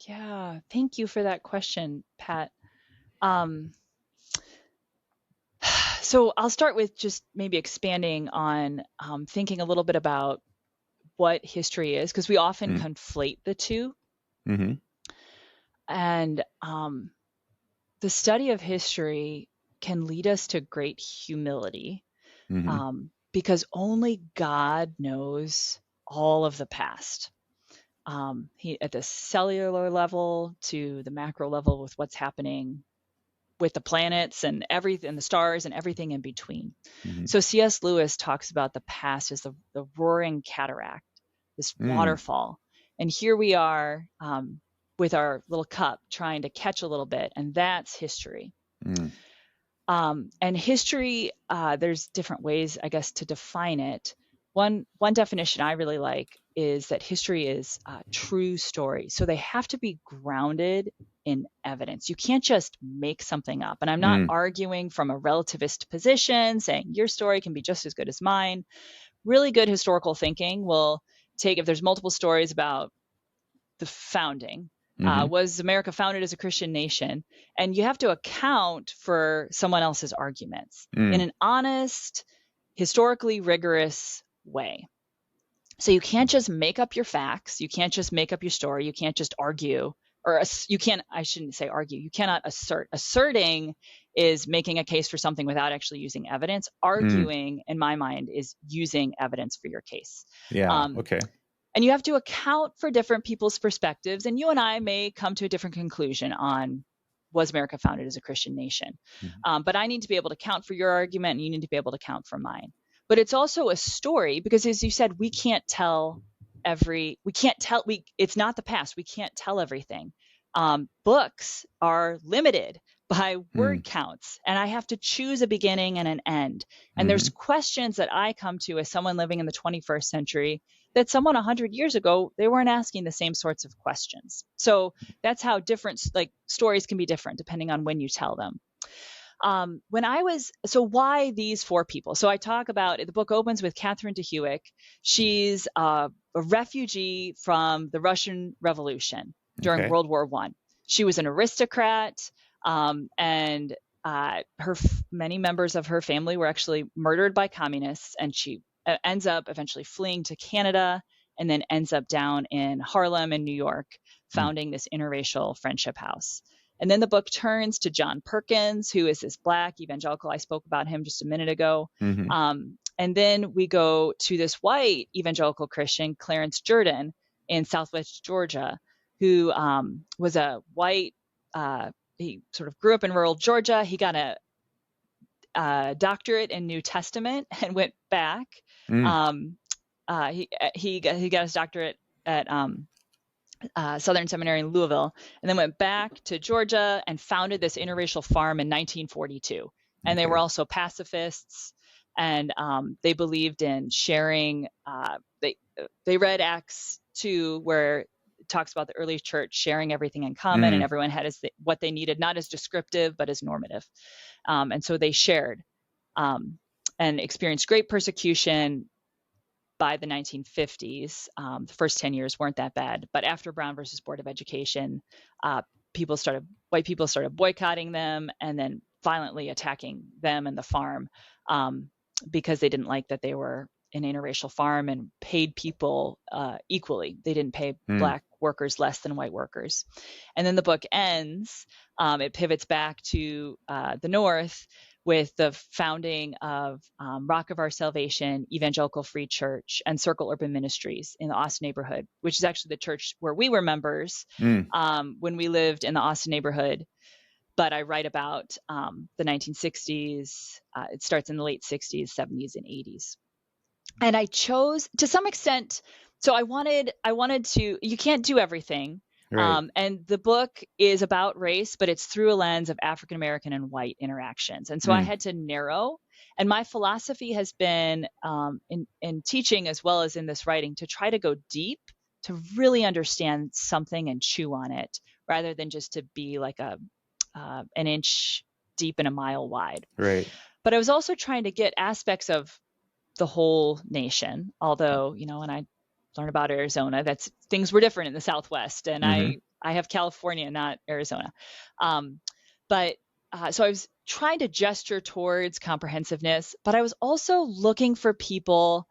Yeah, thank you for that question, Pat. So I'll start with just maybe expanding on thinking a little bit about what history is, because we often conflate the two.
Mm-hmm.
And the study of history can lead us to great humility, because only God knows all of the past. He, at the cellular level to the macro level, with what's happening with the planets and everything, the stars and everything in between. So C.S. Lewis talks about the past as the roaring cataract, this waterfall. And here we are with our little cup trying to catch a little bit, and that's history. And history, there's different ways, I guess, to define it. One definition I really like is that history is true story. So they have to be grounded in evidence. You can't just make something up. And I'm not arguing from a relativist position, saying your story can be just as good as mine. Really good historical thinking will take, if there's multiple stories about the founding, was America founded as a Christian nation? And you have to account for someone else's arguments in an honest, historically rigorous way. So you can't just make up your facts. You can't just make up your story. You can't just argue, or you can't, I shouldn't say argue. You cannot assert. Asserting is making a case for something without actually using evidence. Arguing, in my mind, is using evidence for your case.
Yeah. Okay.
And you have to account for different people's perspectives. And you and I may come to a different conclusion on, was America founded as a Christian nation? But I need to be able to count for your argument, and you need to be able to count for mine. But it's also a story, because as you said, it's not the past. We can't tell everything. Books are limited by word counts, and I have to choose a beginning and an end. And there's questions that I come to as someone living in the 21st century that someone 100 years ago, they weren't asking the same sorts of questions. So that's how different, like, stories can be different depending on when you tell them. So why these 4 people? So I talk about, the book opens with Catherine de Hewick. She's a refugee from the Russian Revolution during World War I. She was an aristocrat, and many members of her family were actually murdered by communists, and she ends up eventually fleeing to Canada, and then ends up down in Harlem in New York, founding this interracial friendship house. And then the book turns to John Perkins, who is this Black evangelical. I spoke about him just a minute ago. And then we go to this white evangelical Christian, Clarence Jordan, in Southwest Georgia, who was a white, he sort of grew up in rural Georgia. He got a doctorate in New Testament and went back. He got his doctorate at Southern Seminary in Louisville, and then went back to Georgia and founded this interracial farm in 1942. And they were also pacifists, and they believed in sharing. They read Acts 2, where it talks about the early church sharing everything in common, and everyone had what they needed, not as descriptive, but as normative. And so they shared and experienced great persecution by the 1950s. The first 10 years weren't that bad, but after Brown versus Board of Education, white people started boycotting them, and then violently attacking them and the farm, because they didn't like that they were an interracial farm and paid people equally. They didn't pay Black workers less than white workers. And then the book ends, it pivots back to the North with the founding of Rock of Our Salvation, Evangelical Free Church, and Circle Urban Ministries in the Austin neighborhood, which is actually the church where we were members when we lived in the Austin neighborhood. But I write about the 1960s. It starts in the late 60s, 70s, and 80s. And I chose, to some extent, so I wanted to, you can't do everything.
Right.
And the book is about race, but it's through a lens of African American and white interactions. And so I had to narrow. And my philosophy has been in teaching as well as in this writing to try to go deep, to really understand something and chew on it, rather than just to be like an inch deep and a mile wide.
Right.
But I was also trying to get aspects of the whole nation. Although, when I learned about Arizona, things were different in the Southwest, and I have California, not Arizona. But so I was trying to gesture towards comprehensiveness, but I was also looking for people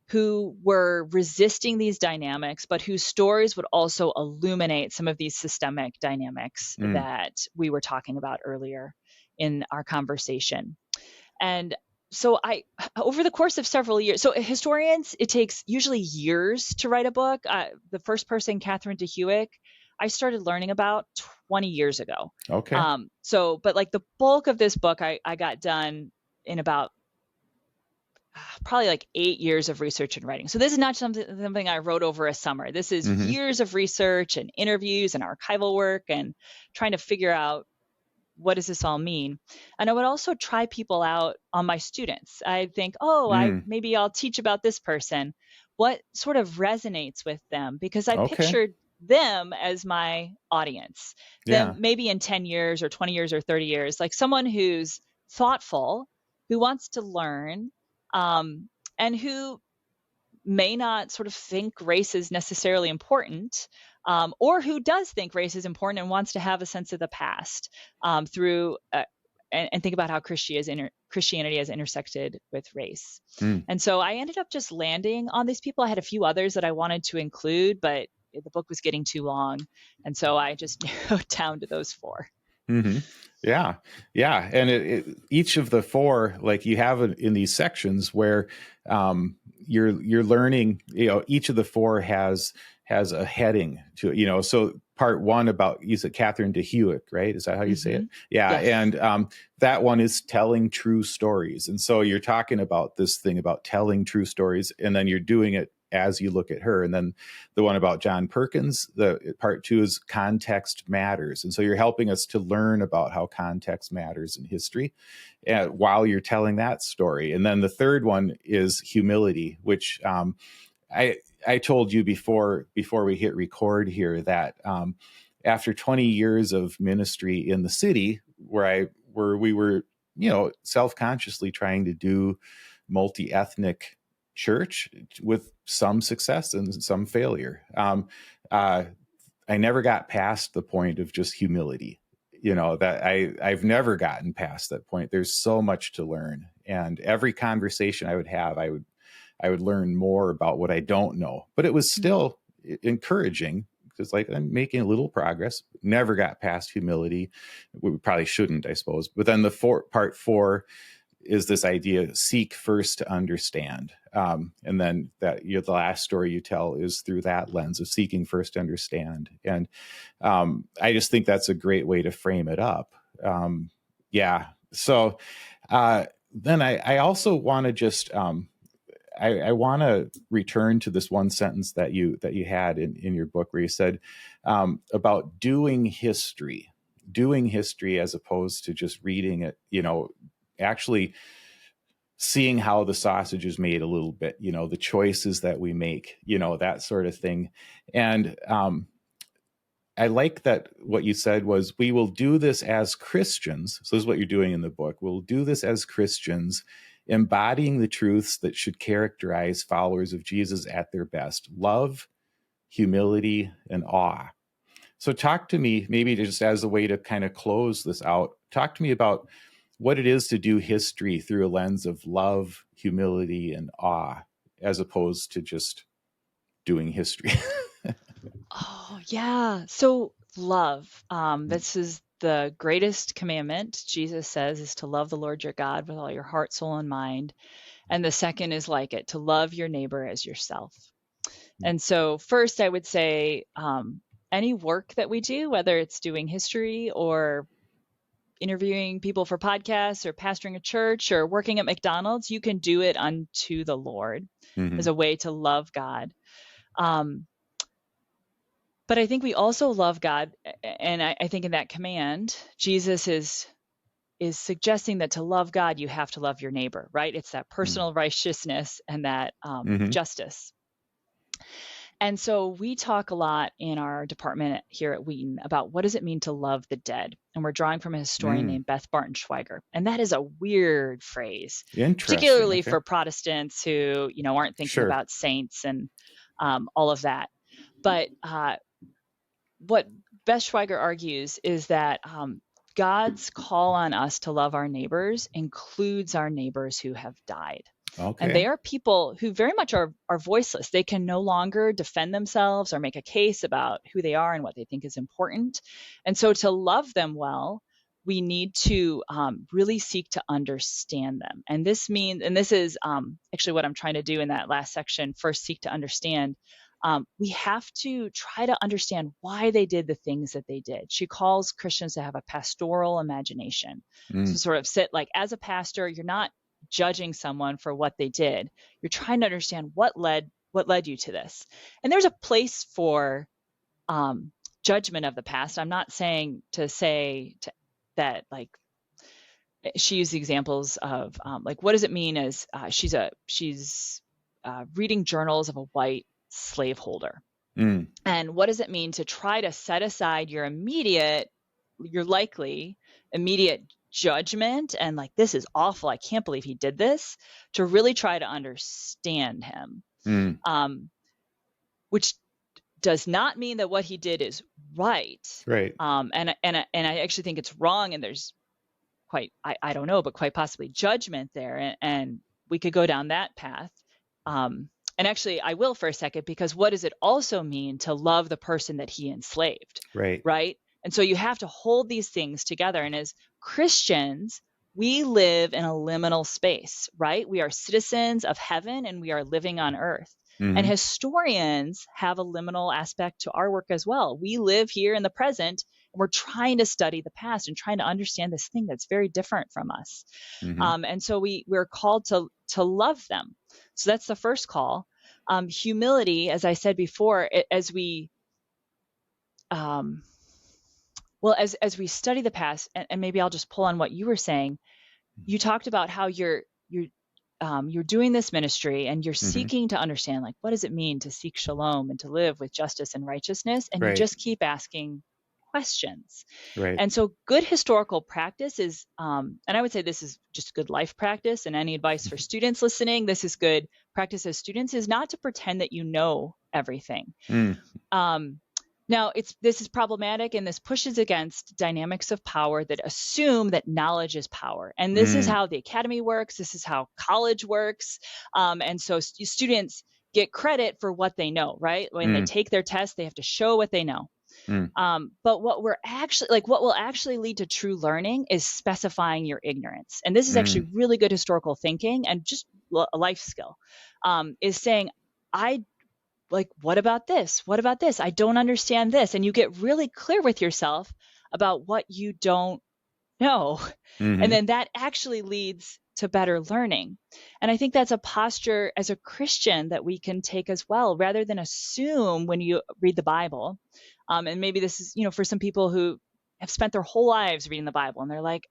who were resisting these dynamics, but whose stories would also illuminate some of these systemic dynamics that we were talking about earlier in our conversation. And so over the course of several years, so historians, it takes usually years to write a book. The first person, Catherine DeHuick, I started learning about 20 years ago.
Okay.
But like the bulk of this book, I got done in about probably like 8 years of research and writing. So this is not something I wrote over a summer. This is years of research and interviews and archival work and trying to figure out, what does this all mean? And I would also try people out on my students. I'd think, maybe I'll teach about this person. What sort of resonates with them? Because I pictured them as my audience. Them maybe in 10 years or 20 years or 30 years, like someone who's thoughtful, who wants to learn, and who may not sort of think race is necessarily important, or who does think race is important and wants to have a sense of the past through and think about how Christianity has intersected with race. And so I ended up just landing on these people. I had a few others that I wanted to include, but the book was getting too long. And so I just narrowed down to those 4.
Yeah. And each of the 4, like you have in these sections where you're learning, each of the 4 has a heading to it, so part 1 about, you said Catherine DeHuick, right? Is that how you say it? Yeah. Yes. And that one is telling true stories. And so you're talking about this thing about telling true stories, and then you're doing it as you look at her. And then the one about John Perkins, the part 2 is context matters. And so you're helping us to learn about how context matters in history while you're telling that story. And then the third one is humility, which I told you before we hit record here that after 20 years of ministry in the city where we were, self-consciously trying to do multi-ethnic church with some success and some failure. I never got past the point of just humility, that I've never gotten past that point. There's so much to learn. And every conversation I would have, I would learn more about what I don't know, but it was still encouraging because like I'm making a little progress, never got past humility. We probably shouldn't, I suppose. But then part 4 is this idea, seek first to understand. And then the last story you tell is through that lens of seeking first to understand. And I just think that's a great way to frame it up. So then I also want to just, I want to return to this one sentence that you had in your book where you said about doing history as opposed to just reading it, actually seeing how the sausage is made a little bit, the choices that we make, that sort of thing. And I like that what you said was, we will do this as Christians. So this is what you're doing in the book. We'll do this as Christians, embodying the truths that should characterize followers of Jesus at their best: love, humility, and awe. So talk to me, maybe just as a way to kind of close this out, talk to me about what it is to do history through a lens of love, humility, and awe, as opposed to just doing history.
Oh, yeah. So love, this is the greatest commandment, Jesus says, is to love the Lord your God with all your heart, soul, and mind. And the second is like it, to love your neighbor as yourself. And so first I would say, any work that we do, whether it's doing history or interviewing people for podcasts or pastoring a church or working at McDonald's, you can do it unto the Lord as a way to love God. But I think we also love God. And I think in that command, Jesus is suggesting that to love God, you have to love your neighbor, right? It's that personal righteousness and that justice. And so we talk a lot in our department here at Wheaton about what does it mean to love the dead? And we're drawing from a historian named Beth Barton Schweiger. And that is a weird phrase,
Interesting.
particularly
Okay.
for Protestants who, aren't thinking about saints and all of that. But what Beth Schweiger argues is that God's call on us to love our neighbors includes our neighbors who have died.
Okay.
And they are people who very much are voiceless. They can no longer defend themselves or make a case about who they are and what they think is important. And so to love them well, we need to really seek to understand them. And this is actually what I'm trying to do in that last section, first seek to understand. We have to try to understand why they did the things that they did. She calls Christians to have a pastoral imagination. So sort of sit like, as a pastor, you're not judging someone for what they did. You're trying to understand what led you to this. And there's a place for judgment of the past. I'm not saying to say that, like, she used the examples of like, what does it mean as she's reading journals of a white slaveholder. And what does it mean to try to set aside your likely immediate judgment and like, this is awful, I can't believe he did this, to really try to understand him, which does not mean that what he did is right. And I actually think it's wrong, and there's I don't know, but quite possibly judgment there, and we could go down that path. And actually, I will for a second, because what does it also mean to love the person that he enslaved? Right? And so you have to hold these things together. And as Christians, we live in a liminal space, right? We are citizens of heaven and we are living on earth. And historians have a liminal aspect to our work as well. We live here in the present, and we're trying to study the past and trying to understand this thing that's very different from us. And so we're called to love them. So that's the first call. Humility, as I said before, as we study the past, and maybe I'll just pull on what you were saying. You talked about how you're doing this ministry and you're seeking to understand, like, what does it mean to seek shalom and to live with justice and righteousness? And you just keep asking questions. And so good historical practice is, and I would say this is just good life practice, and any advice for students listening, this is good practice as students, is not to pretend that you know everything. Now, this is problematic, and this pushes against dynamics of power that assume that knowledge is power. And this is how the academy works. This is how college works. And so students get credit for what they know, right? When they take their test, they have to show what they know. But what will actually lead to true learning is specifying your ignorance. And this is actually really good historical thinking and just a life skill, is saying, what about this? What about this? I don't understand this. And you get really clear with yourself about what you don't know. And then that actually leads to better learning. And I think that's a posture as a Christian that we can take as well, rather than assume when you read the Bible. And maybe this is, for some people who have spent their whole lives reading the Bible and they're like,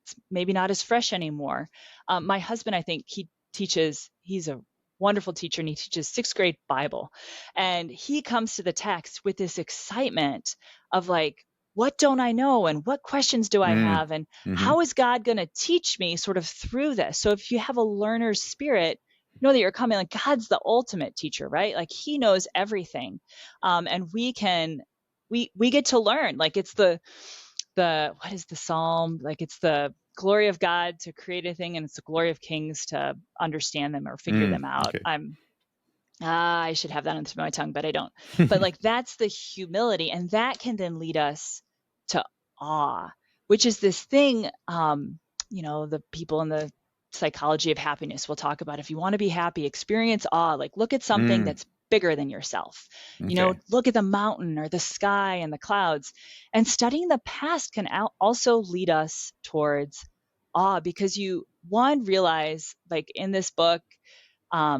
it's maybe not as fresh anymore. My husband, I think he's a wonderful teacher, and he teaches 6th grade Bible. And he comes to the text with this excitement of like, what don't I know? And what questions do I have? And how is God going to teach me sort of through this? So if you have a learner's spirit, know that you're coming, like, God's the ultimate teacher, right? Like, he knows everything. And we get to learn. Like, it's the what is the Psalm? Like, it's the glory of God to create a thing, and it's the glory of kings to understand them or figure them out.
Okay.
I should have that on the tip of my tongue, but I don't. But like, that's the humility, and that can then lead us to awe, which is this thing, the people in the psychology of happiness will talk about. If you want to be happy, experience awe. Like, look at something that's bigger than yourself. Look at the mountain or the sky and the clouds. And studying the past can also lead us towards awe, because you realize, like, in this book, I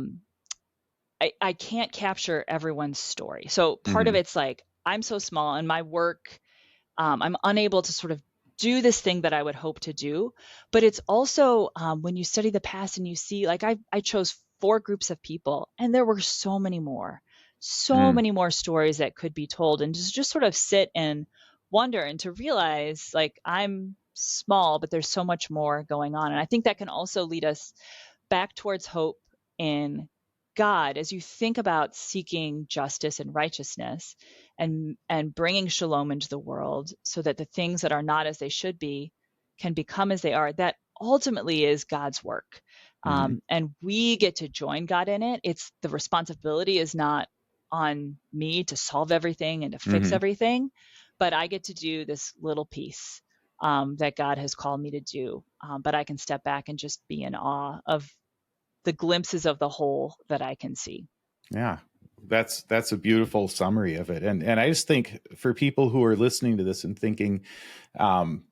can't capture everyone's story. So part of it's like, I'm so small and my work, I'm unable to sort of do this thing that I would hope to do. But it's also when you study the past and you see, like I chose 4 groups of people, and there were so
Mm,
many more stories that could be told, and just sort of sit and wonder and to realize like I'm small, but there's so much more going on. And I think that can also lead us back towards hope in God as you think about seeking justice and righteousness and bringing shalom into the world so that the things that are not as they should be can become as they are. That ultimately is God's work.
mhm,
And we get to join God in it. It's the responsibility is not on me to solve everything and to fix
mhm.
everything, but I get to do this little piece that God has called me to do. But I can step back and just be in awe of the glimpses of the whole that I can see.
Yeah, that's a beautiful summary of it. And I just think for people who are listening to this and thinking, um,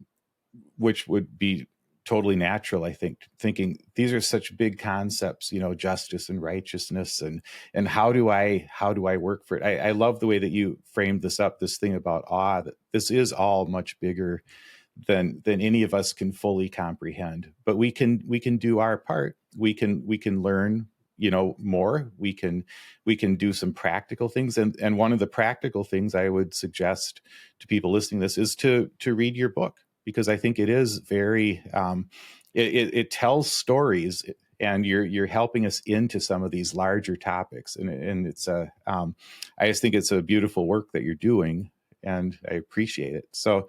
which would be totally natural, I think, thinking these are such big concepts, justice and righteousness, and how do I work for it? I love the way that you framed this up, this thing about awe, that this is all much bigger than any of us can fully comprehend. But we can do our part. We can learn, more. We can do some practical things. And one of the practical things I would suggest to people listening to this is to read your book, because I think it is very it tells stories, and you're helping us into some of these larger topics, and it's I just think it's a beautiful work that you're doing, and I appreciate it. So,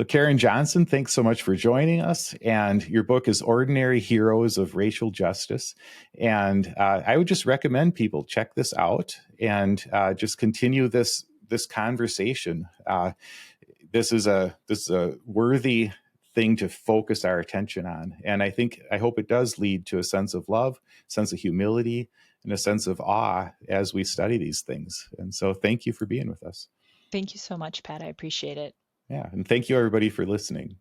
Karen Johnson, thanks so much for joining us. And your book is Ordinary Heroes of Racial Justice. And I would just recommend people check this out and just continue this conversation. This is a worthy thing to focus our attention on. And I hope it does lead to a sense of love, sense of humility, and a sense of awe as we study these things. And so thank you for being with us.
Thank you so much, Pat. I appreciate it.
Yeah. And thank you, everybody, for listening.